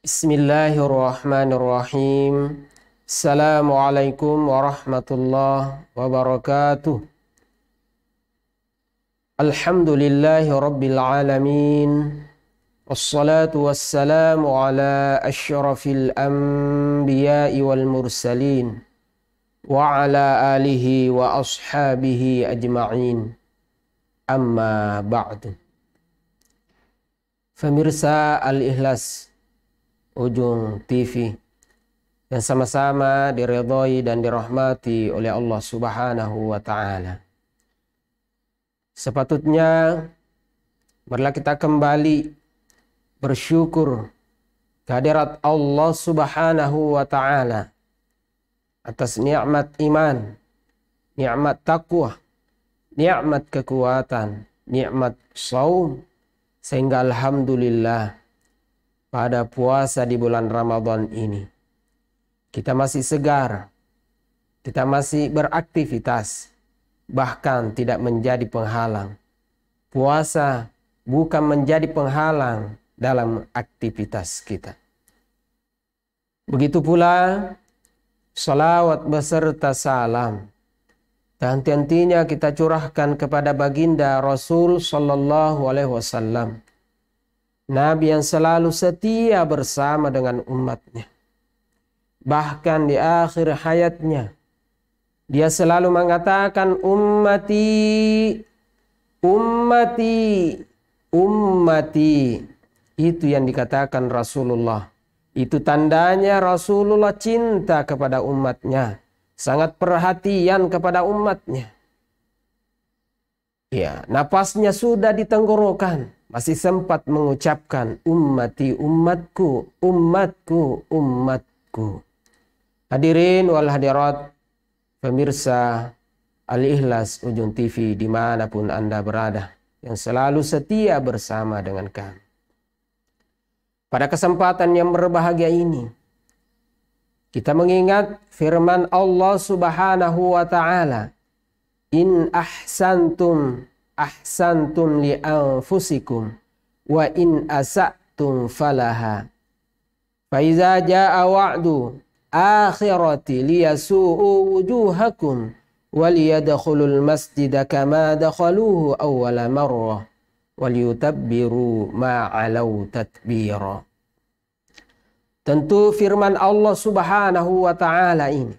Bismillahirrahmanirrahim. Assalamualaikum warahmatullahi wabarakatuh. Alhamdulillahi rabbil alamin. Wassalatu wassalamu ala asyrafil anbiya'i wal mursalin. Wa ala alihi wa ashabihi ajma'in. Amma ba'du. Pemirsa Al-Ikhlas Ujung TV yang sama-sama diridhai dan dirahmati oleh Allah Subhanahu wa Ta'ala. Sepatutnya marilah kita kembali bersyukur kehadirat Allah Subhanahu wa Ta'ala atas nikmat iman, nikmat takwa, nikmat kekuatan, nikmat saum, sehingga alhamdulillah pada puasa di bulan Ramadan ini kita masih segar, kita masih beraktivitas, bahkan tidak menjadi penghalang. Puasa bukan menjadi penghalang dalam aktivitas kita. Begitu pula salawat beserta salam dan tentunya kita curahkan kepada baginda Rasul Sallallahu Alaihi Wasallam, Nabi yang selalu setia bersama dengan umatnya. Bahkan di akhir hayatnya, dia selalu mengatakan ummati, ummati, ummati. Itu yang dikatakan Rasulullah. Itu tandanya Rasulullah cinta kepada umatnya. Sangat perhatian kepada umatnya. Ya, napasnya sudah di tenggorokan, masih sempat mengucapkan ummati, umatku, umatku, umatku. Hadirin wal hadirat, pemirsa Al-Ikhlas Ujung TV dimanapun Anda berada, yang selalu setia bersama dengan kami. Pada kesempatan yang berbahagia ini, kita mengingat firman Allah Subhanahu wa Ta'ala, in ahsantum ahsantum li anfusikum wa in asa'tum falaha. Fa iza jaa wa'du akhirati liyasu'u wujuhakum wa liyadkhulul masjida kama dakhaluhu awwala marrah wa liyutabbiru ma 'alau tatbira. Tentu firman Allah Subhanahu wa Ta'ala ini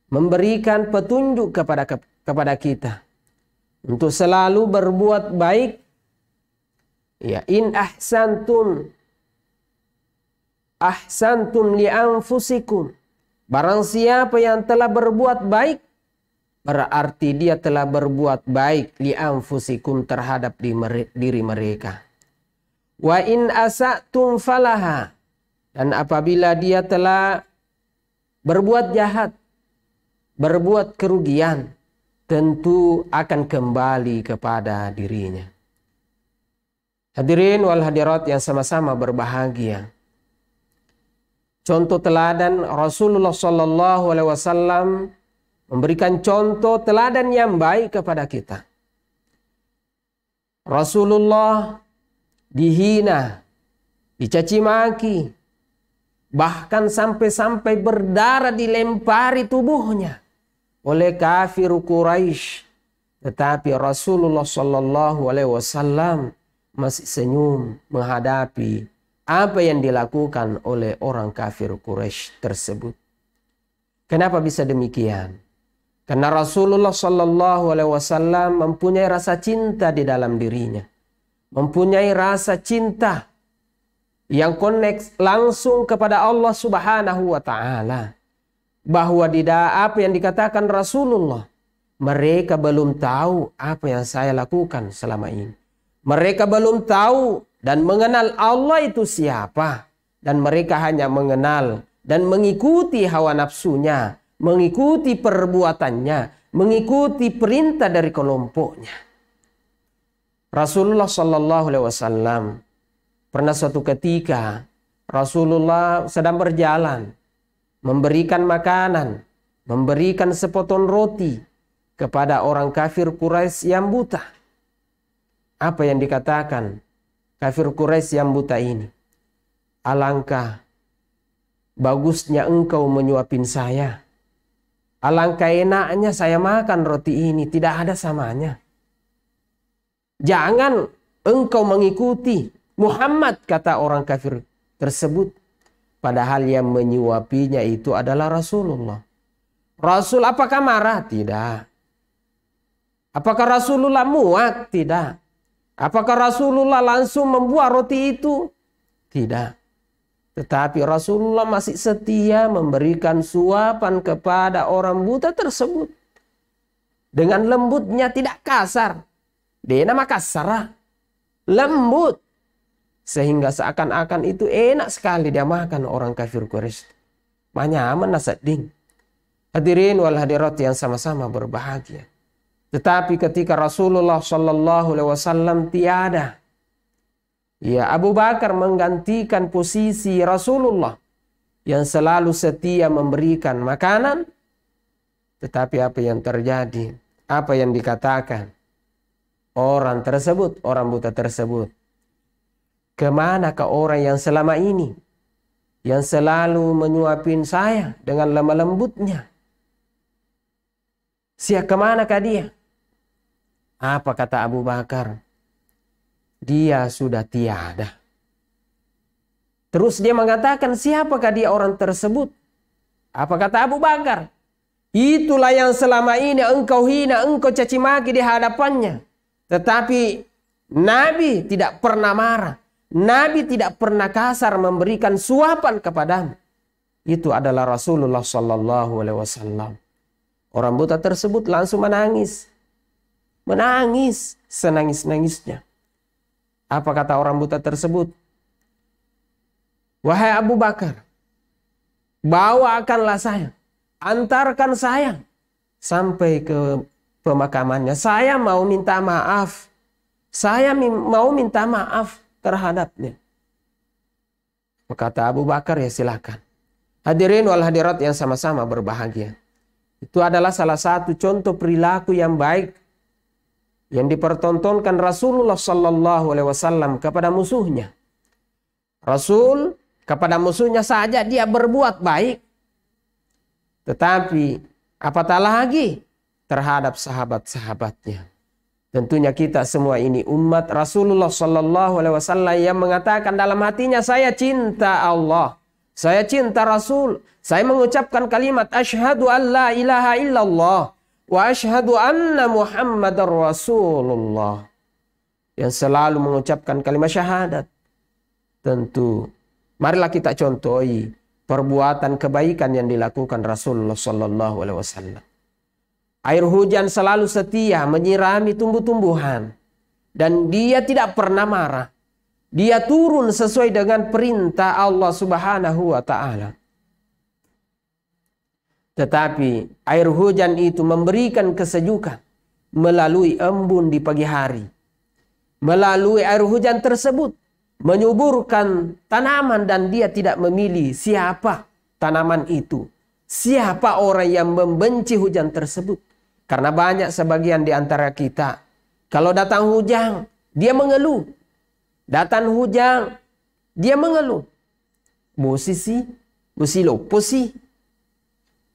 memberikan petunjuk kepada kita untuk selalu berbuat baik. Ya, in ahsantum ahsantum li anfusikum. Barang siapa yang telah berbuat baik, berarti dia telah berbuat baik li anfusikum terhadap diri mereka. Wa in asa'tum falaha. Dan apabila dia telah berbuat jahat, berbuat kerugian, tentu akan kembali kepada dirinya. Hadirin wal hadirat yang sama-sama berbahagia. Contoh teladan Rasulullah Sallallahu Alaihi Wasallam memberikan contoh teladan yang baik kepada kita. Rasulullah dihina, dicaci maki, bahkan sampai-sampai berdarah dilempari tubuhnya oleh kafir Quraisy. Tetapi Rasulullah Sallallahu Alaihi Wasallam masih senyum menghadapi apa yang dilakukan oleh orang kafir Quraisy tersebut. Kenapa bisa demikian? Karena Rasulullah Sallallahu Alaihi Wasallam mempunyai rasa cinta di dalam dirinya, mempunyai rasa cinta yang connect langsung kepada Allah Subhanahu wa Ta'ala. Bahwa apa yang dikatakan Rasulullah, mereka belum tahu apa yang saya lakukan selama ini. Mereka belum tahu dan mengenal Allah itu siapa. Dan mereka hanya mengenal dan mengikuti hawa nafsunya, mengikuti perbuatannya, mengikuti perintah dari kelompoknya. Rasulullah Sallallahu Alaihi Wasallam pernah suatu ketika Rasulullah sedang berjalan, memberikan makanan, memberikan sepotong roti kepada orang kafir Quraisy yang buta. Apa yang dikatakan kafir Quraisy yang buta ini? alangkah bagusnya engkau menyuapin saya. Alangkah enaknya saya makan roti ini, tidak ada samanya. Jangan engkau mengikuti Muhammad, kata orang kafir tersebut. Padahal yang menyuapinya itu adalah Rasulullah. Rasul apakah marah? Tidak. Apakah Rasulullah muak? Tidak. Apakah Rasulullah langsung membuat roti itu? Tidak. Tetapi Rasulullah masih setia memberikan suapan kepada orang buta tersebut. Dengan lembutnya, tidak kasar. Dia nama kasar. Lembut. Sehingga seakan-akan itu enak sekali dia makan orang kafir Quraisy. Manyaman nasading. Hadirin wal hadirat yang sama-sama berbahagia. Tetapi ketika Rasulullah Shallallahu Alaihi Wasallam tiada, ya, Abu Bakar menggantikan posisi Rasulullah yang selalu setia memberikan makanan. Tetapi apa yang terjadi? Apa yang dikatakan orang tersebut, orang buta tersebut? Kemanakah orang yang selama ini, yang selalu menyuapin saya dengan lemah lembutnya? Kemanakah dia? Apa kata Abu Bakar? Dia sudah tiada. Terus dia mengatakan, siapakah dia orang tersebut? Apa kata Abu Bakar? Itulah yang selama ini engkau hina, engkau caci maki di hadapannya. Tetapi Nabi tidak pernah marah. Nabi tidak pernah kasar memberikan suapan kepadamu. Itu adalah Rasulullah Sallallahu Alaihi Wasallam. Orang buta tersebut langsung menangis. Menangis senangis-nangisnya. Apa kata orang buta tersebut? Wahai Abu Bakar, bawakanlah saya, antarkan saya sampai ke pemakamannya. Saya mau minta maaf. Saya mau minta maaf terhadapnya. Kata Abu Bakar, ya silakan. Hadirin wal hadirat yang sama-sama berbahagia. Itu adalah salah satu contoh perilaku yang baik yang dipertontonkan Rasulullah Sallallahu Alaihi Wasallam kepada musuhnya. Rasul kepada musuhnya saja dia berbuat baik, tetapi apatah lagi terhadap sahabat-sahabatnya. Tentunya kita semua ini umat Rasulullah Sallallahu Alaihi Wasallam yang mengatakan dalam hatinya, saya cinta Allah, saya cinta Rasul, saya mengucapkan kalimat asyhadu an la ilaha illallah wa asyhadu anna Muhammadar Rasulullah, yang selalu mengucapkan kalimat syahadat. Tentu marilah kita contohi perbuatan kebaikan yang dilakukan Rasulullah Sallallahu Alaihi Wasallam. Air hujan selalu setia menyirami tumbuh-tumbuhan. Dan dia tidak pernah marah. Dia turun sesuai dengan perintah Allah Subhanahu wa Ta'ala. Tetapi air hujan itu memberikan kesejukan melalui embun di pagi hari. Melalui air hujan tersebut menyuburkan tanaman, dan dia tidak memilih siapa tanaman itu. Siapa orang yang membenci hujan tersebut. Karena banyak sebagian di antara kita, kalau datang hujan, dia mengeluh. Datang hujan, dia mengeluh. Musisi, musiloposi.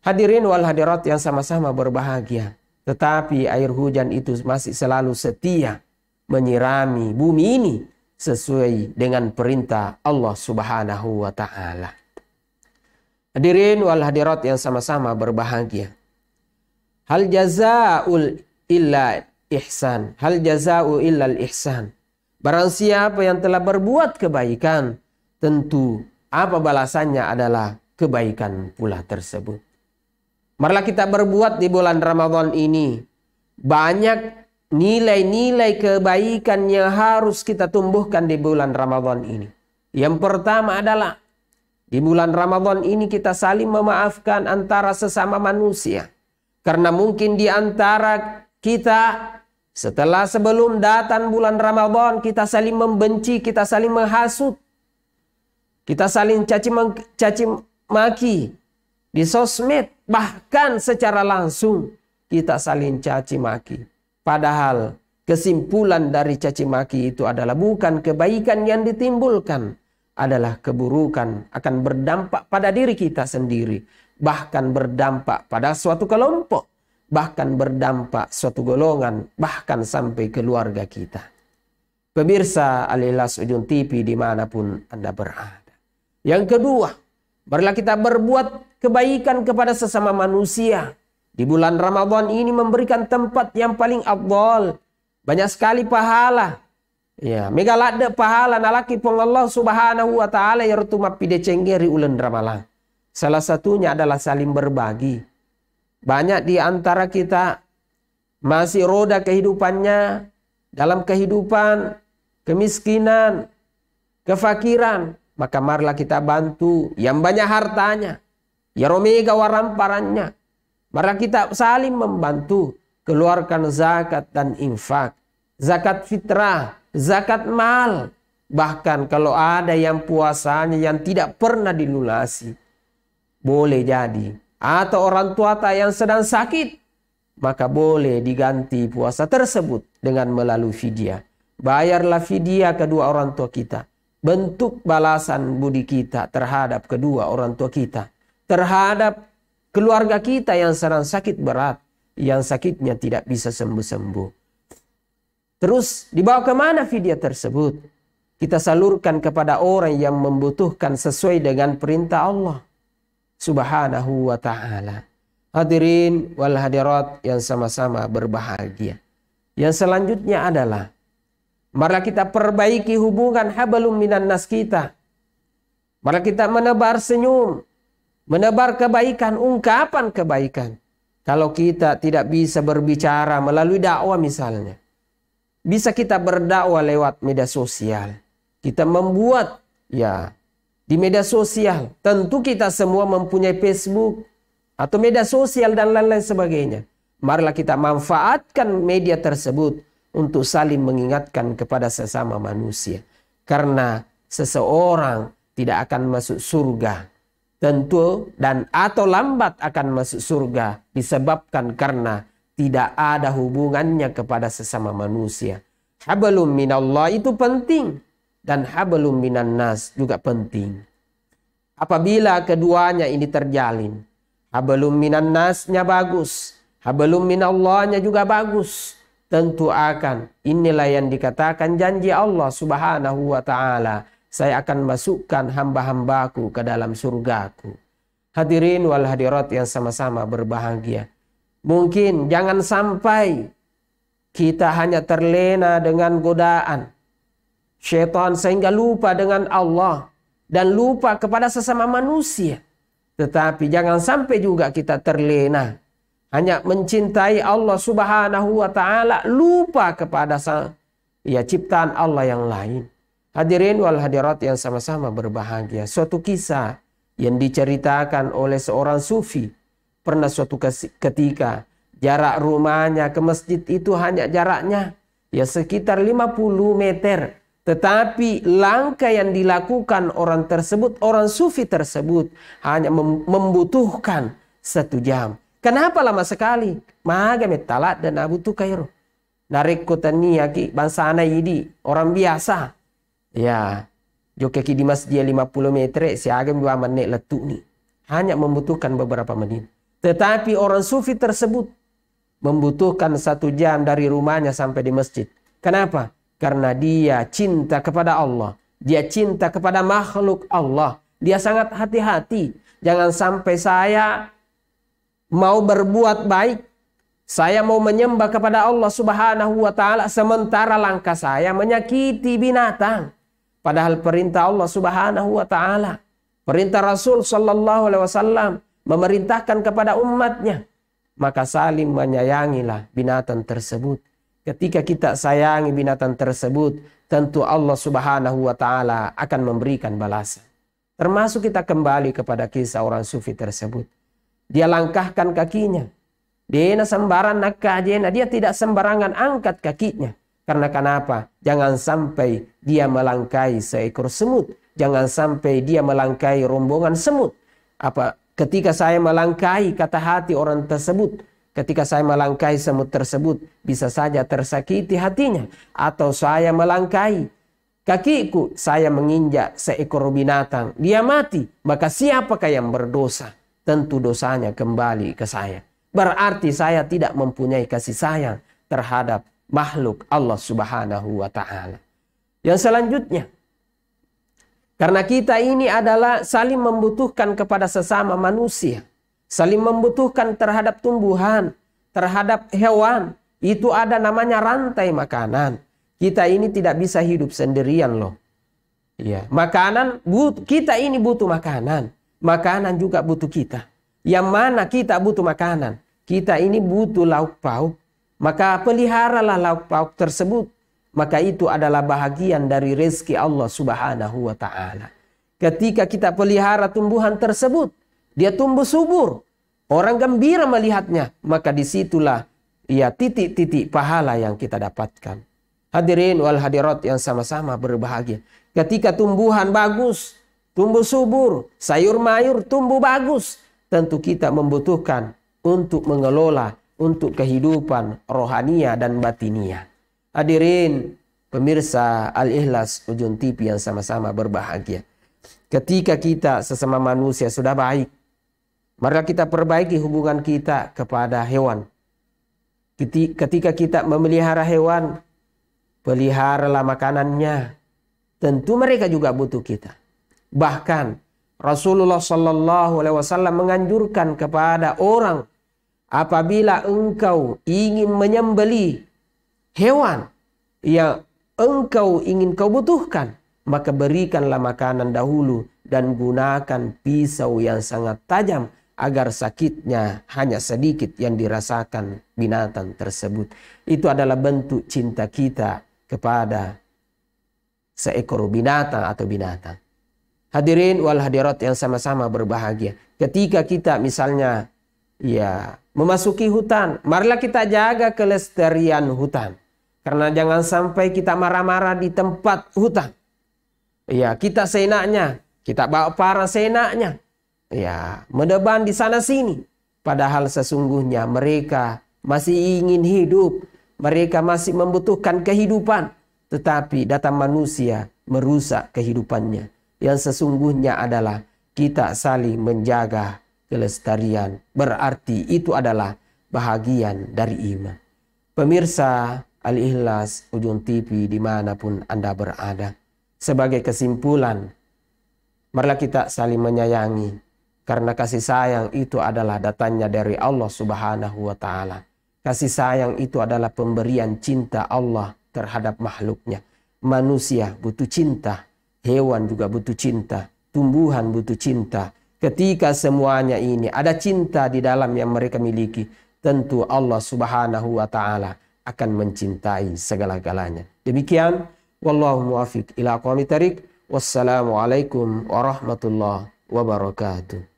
Hadirin wal hadirat yang sama-sama berbahagia. Tetapi air hujan itu masih selalu setia menyirami bumi ini sesuai dengan perintah Allah Subhanahu wa Ta'ala. Hadirin wal hadirat yang sama-sama berbahagia. Hal jazaa'ul illa ihsan. Hal jazaa'u illa ihsan. Barang siapa yang telah berbuat kebaikan, tentu apa balasannya adalah kebaikan pula tersebut. Marilah kita berbuat di bulan Ramadan ini. Banyak nilai-nilai kebaikan yang harus kita tumbuhkan di bulan Ramadan ini. Yang pertama adalah di bulan Ramadan ini kita saling memaafkan antara sesama manusia. Karena mungkin di antara kita setelah sebelum datang bulan Ramadan kita saling membenci, kita saling menghasut. Kita saling caci maki di sosmed, bahkan secara langsung kita saling caci maki. Padahal kesimpulan dari caci maki itu adalah bukan kebaikan yang ditimbulkan, adalah keburukan, akan berdampak pada diri kita sendiri, bahkan berdampak pada suatu kelompok, bahkan berdampak suatu golongan, bahkan sampai keluarga kita. Pemirsa Al-Ikhlas Ujung TV dimanapun Anda berada. Yang kedua, marilah kita berbuat kebaikan kepada sesama manusia. Di bulan Ramadan ini memberikan tempat yang paling afdal. Banyak sekali pahala. Ya, megalade pahala nalaki pong Allah Subhanahu wa taala yartu mapide cenggeri ulen ramalan. Salah satunya adalah saling berbagi. Banyak di antara kita masih roda kehidupannya dalam kehidupan kemiskinan, kefakiran, maka marilah kita bantu yang banyak hartanya, ya romega waramparannya. Marilah kita saling membantu, keluarkan zakat dan infak, zakat fitrah, zakat mal. Bahkan kalau ada yang puasanya yang tidak pernah dilunasi, boleh jadi. Atau orang tua yang sedang sakit, maka boleh diganti puasa tersebut dengan melalui fidyah. Bayarlah fidyah kedua orang tua kita. Bentuk balasan budi kita terhadap kedua orang tua kita. Terhadap keluarga kita yang sedang sakit berat. Yang sakitnya tidak bisa sembuh-sembuh. Terus dibawa kemana fidyah tersebut? Kita salurkan kepada orang yang membutuhkan sesuai dengan perintah Allah Subhanahu wa ta'ala. Hadirin wal hadirat yang sama-sama berbahagia. Yang selanjutnya adalah marilah kita perbaiki hubungan hablum minan nas kita. Marilah kita menebar senyum, menebar kebaikan, ungkapan kebaikan. Kalau kita tidak bisa berbicara melalui dakwah misalnya, bisa kita berdakwah lewat media sosial. Kita membuat di media sosial. Tentu kita semua mempunyai Facebook atau media sosial dan lain-lain sebagainya. Marilah kita manfaatkan media tersebut untuk saling mengingatkan kepada sesama manusia. Karena seseorang tidak akan masuk surga. Tentu dan atau lambat akan masuk surga disebabkan karena tidak ada hubungannya kepada sesama manusia. Hablum minallah itu penting. Dan hablum minan nas juga penting. Apabila keduanya ini terjalin. Hablum minan nasnya bagus. Hablum minallahnya juga bagus. Tentu akan inilah yang dikatakan janji Allah Subhanahu wa ta'ala. Saya akan masukkan hamba-hambaku ke dalam surgaku. Hadirin wal hadirat yang sama-sama berbahagia. Mungkin jangan sampai kita hanya terlena dengan godaan syaitan sehingga lupa dengan Allah. Dan lupa kepada sesama manusia. Tetapi jangan sampai juga kita terlena hanya mencintai Allah Subhanahu wa ta'ala, lupa kepada ciptaan Allah yang lain. Hadirin wal hadirat yang sama-sama berbahagia. Suatu kisah yang diceritakan oleh seorang sufi. Pernah suatu ketika jarak rumahnya ke masjid itu hanya jaraknya sekitar 50 meter. Tetapi langkah yang dilakukan orang tersebut, orang sufi tersebut hanya membutuhkan 1 jam. Kenapa lama sekali? Maga metalat dan abu tu kairo. Narik kota niyaki bangsa anayidi. Orang biasa. Ya. Jokeki di masjid 50 meter. Siagam 2 menit letuk ni. Hanya membutuhkan beberapa menit. Tetapi orang sufi tersebut membutuhkan 1 jam dari rumahnya sampai di masjid. Kenapa? Karena dia cinta kepada Allah. Dia cinta kepada makhluk Allah. Dia sangat hati-hati. Jangan sampai saya mau berbuat baik, saya mau menyembah kepada Allah Subhanahu wa ta'ala, sementara langkah saya menyakiti binatang. Padahal perintah Allah Subhanahu wa ta'ala, perintah Rasul sallallahu alaihi wasallam memerintahkan kepada umatnya, maka saling menyayangilah binatang tersebut. Ketika kita sayangi binatang tersebut, tentu Allah Subhanahu wa ta'ala akan memberikan balasan. Termasuk kita kembali kepada kisah orang sufi tersebut. Dia langkahkan kakinya. Dia sembarangan nakajena. Dia tidak sembarangan angkat kakinya. Karena kenapa? Jangan sampai dia melangkai seekor semut. Jangan sampai dia melangkai rombongan semut. Ketika saya melangkai, kata hati orang tersebut, ketika saya melangkai semut tersebut, bisa saja tersakiti hatinya. Atau saya melangkai Kakiku saya menginjak seekor binatang, dia mati, maka siapakah yang berdosa? Tentu dosanya kembali ke saya. Berarti saya tidak mempunyai kasih sayang terhadap makhluk Allah Subhanahu wa Ta'ala. Yang selanjutnya, karena kita ini adalah saling membutuhkan kepada sesama manusia, saling membutuhkan terhadap tumbuhan, terhadap hewan, itu ada namanya rantai makanan. Kita ini tidak bisa hidup sendirian loh. Ya, kita ini butuh makanan. Makanan juga butuh kita. Yang mana kita butuh makanan? Kita ini butuh lauk pauk. Maka peliharalah lauk pauk tersebut. Maka itu adalah bahagian dari rezeki Allah Subhanahu wa Ta'ala. Ketika kita pelihara tumbuhan tersebut, dia tumbuh subur. Orang gembira melihatnya. Maka disitulah titik-titik pahala yang kita dapatkan. Hadirin wal hadirat yang sama-sama berbahagia. Ketika tumbuhan bagus, tumbuh subur, sayur mayur tumbuh bagus, tentu kita membutuhkan untuk mengelola untuk kehidupan rohania dan batinia. Hadirin pemirsa Al-Ikhlas Ujung TV yang sama-sama berbahagia. Ketika kita sesama manusia sudah baik, mari kita perbaiki hubungan kita kepada hewan. Ketika kita memelihara hewan, peliharalah makanannya. Tentu mereka juga butuh kita. Bahkan Rasulullah Sallallahu Alaihi Wasallam menganjurkan kepada orang, apabila engkau ingin menyembelih hewan yang engkau ingin kau butuhkan, maka berikanlah makanan dahulu dan gunakan pisau yang sangat tajam agar sakitnya hanya sedikit yang dirasakan binatang tersebut. Itu adalah bentuk cinta kita kepada seekor binatang atau binatang. Hadirin wal hadirat yang sama-sama berbahagia. Ketika kita misalnya memasuki hutan, marilah kita jaga kelestarian hutan. Karena jangan sampai kita marah-marah di tempat hutan. Kita seenaknya, kita bawa para seenaknya. Mendeban di sana sini. Padahal sesungguhnya mereka masih ingin hidup. Mereka masih membutuhkan kehidupan. Tetapi datang manusia merusak kehidupannya. Yang sesungguhnya adalah kita saling menjaga kelestarian. Berarti itu adalah bahagian dari iman. Pemirsa Al-Ikhlas Ujung TV dimanapun Anda berada. Sebagai kesimpulan, marilah kita saling menyayangi. Karena kasih sayang itu adalah datangnya dari Allah Subhanahu wa Ta'ala. Kasih sayang itu adalah pemberian cinta Allah terhadap makhluknya. Manusia butuh cinta, hewan juga butuh cinta, tumbuhan butuh cinta. Ketika semuanya ini ada cinta di dalam yang mereka miliki, tentu Allah Subhanahu wa Ta'ala akan mencintai segala-galanya. Demikian, wallahu muwaffiq ila aqwamit thariq. Wassalamualaikum warahmatullahi wabarakatuh.